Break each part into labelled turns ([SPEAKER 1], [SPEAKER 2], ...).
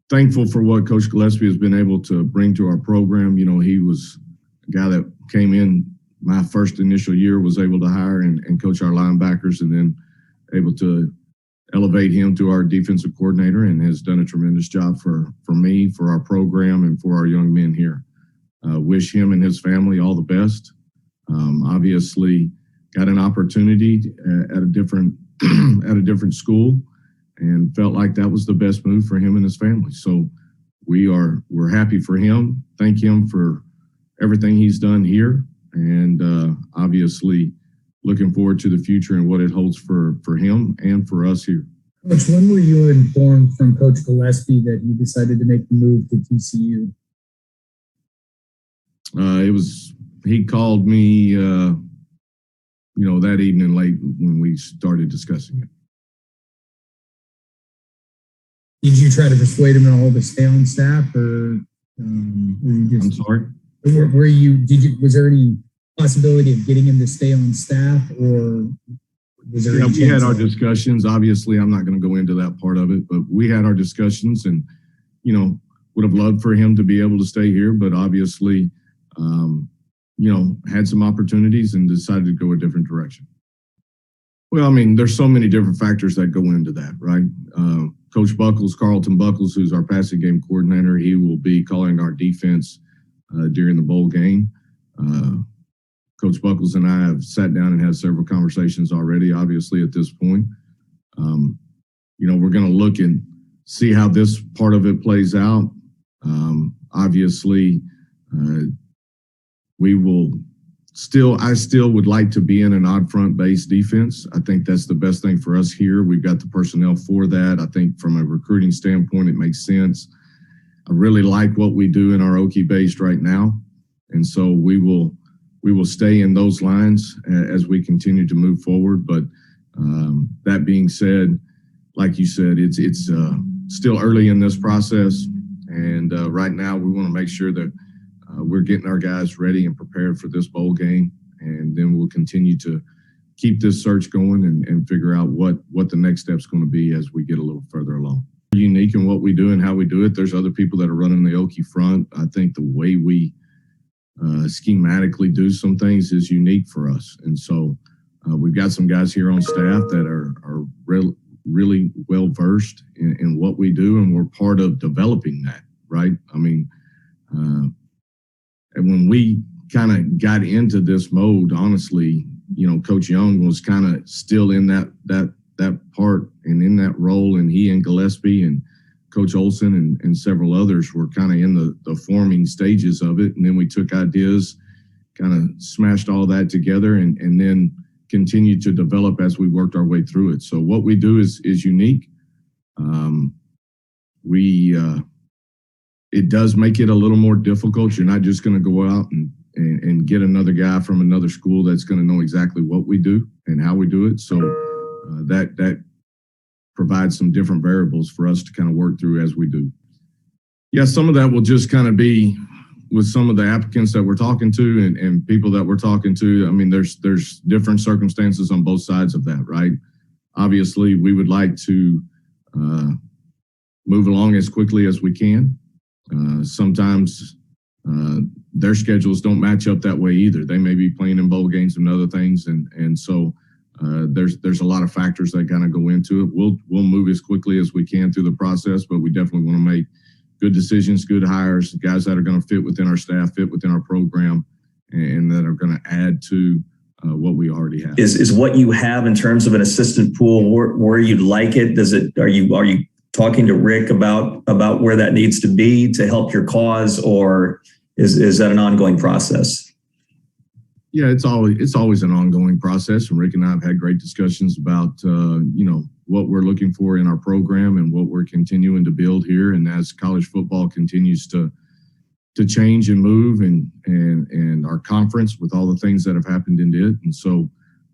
[SPEAKER 1] thankful for what Coach Gillespie has been able to bring to our program. You know, he was a guy that came in my first initial year, was able to hire and coach our linebackers, and then able to elevate him to our defensive coordinator, and has done a tremendous job for me, for our program, and for our young men here. Wish him and his family all the best. Obviously, got an opportunity at a different at a different school, and felt like that was the best move for him and his family. So we're happy for him. Thank him for everything he's done here, and obviously looking forward to the future and what it holds for him and for us here.
[SPEAKER 2] Coach, when were you informed from Coach Gillespie that he decided to make the move to TCU?
[SPEAKER 1] He called me, that evening late when we started discussing it.
[SPEAKER 2] Did you try to persuade him at all to stay on staff, or were you just?
[SPEAKER 1] I'm sorry.
[SPEAKER 2] Was there any possibility of getting him to stay on staff, or was there?
[SPEAKER 1] Yeah, we had our discussions. Obviously, I'm not going to go into that part of it, but we had our discussions, and would have loved for him to be able to stay here, but obviously, had some opportunities and decided to go a different direction. Well, I mean, there's so many different factors that go into that, right? Coach Buckles, Carlton Buckles, who's our passing game coordinator, he will be calling our defense during the bowl game. Coach Buckles and I have sat down and had several conversations already, obviously, at this point. We're going to look and see how this part of it plays out. Obviously, I still would like to be in an odd front based defense. I think that's the best thing for us here. We've got the personnel for that. I think from a recruiting standpoint, it makes sense. I really like what we do in our Okie based right now. And so we will stay in those lines as we continue to move forward. But that being said, like you said, it's still early in this process. And right now we want to make sure that we're getting our guys ready and prepared for this bowl game. And then we'll continue to keep this search going and figure out what the next step's going to be as we get a little further along. We're unique in what we do and how we do it. There's other people that are running the Okie front. I think the way we schematically do some things is unique for us. And so we've got some guys here on staff that are really well versed in what we do, and we're part of developing that, right? I mean, and when we kind of got into this mode, honestly, Coach Young was kind of still in that part and in that role, and he and Gillespie and Coach Olson and several others were kind of in the forming stages of it. And then we took ideas, kind of smashed all that together, and then continued to develop as we worked our way through it. So what we do is unique. It does make it a little more difficult. You're not just going to go out and get another guy from another school that's going to know exactly what we do and how we do it. So that provides some different variables for us to kind of work through as we do. Yeah, some of that will just kind of be with some of the applicants that we're talking to and people that we're talking to. I mean, there's different circumstances on both sides of that, right? Obviously, we would like to move along as quickly as we can. Sometimes their schedules don't match up that way either. They may be playing in bowl games and other things, and so there's a lot of factors that kind of go into it. We'll move as quickly as we can through the process, but we definitely want to make good decisions, good hires, guys that are going to fit within our staff, fit within our program, and that are going to add to what we already have.
[SPEAKER 3] Is what you have in terms of an assistant pool where you'd like it? Are you talking to Rick about where that needs to be to help your cause, or is that an ongoing process?
[SPEAKER 1] Yeah, it's always an ongoing process, and Rick and I have had great discussions about what we're looking for in our program and what we're continuing to build here. And as college football continues to change and move, and our conference with all the things that have happened in it, and so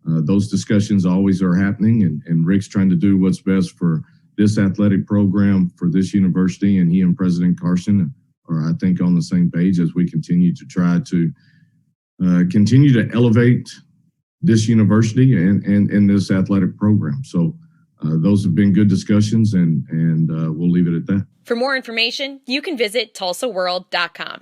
[SPEAKER 1] those discussions always are happening. And Rick's trying to do what's best for this athletic program, for this university, and he and President Carson are, I think, on the same page as we continue to try to continue to elevate this university and this athletic program. So those have been good discussions, and we'll leave it at that.
[SPEAKER 4] For more information, you can visit tulsaworld.com.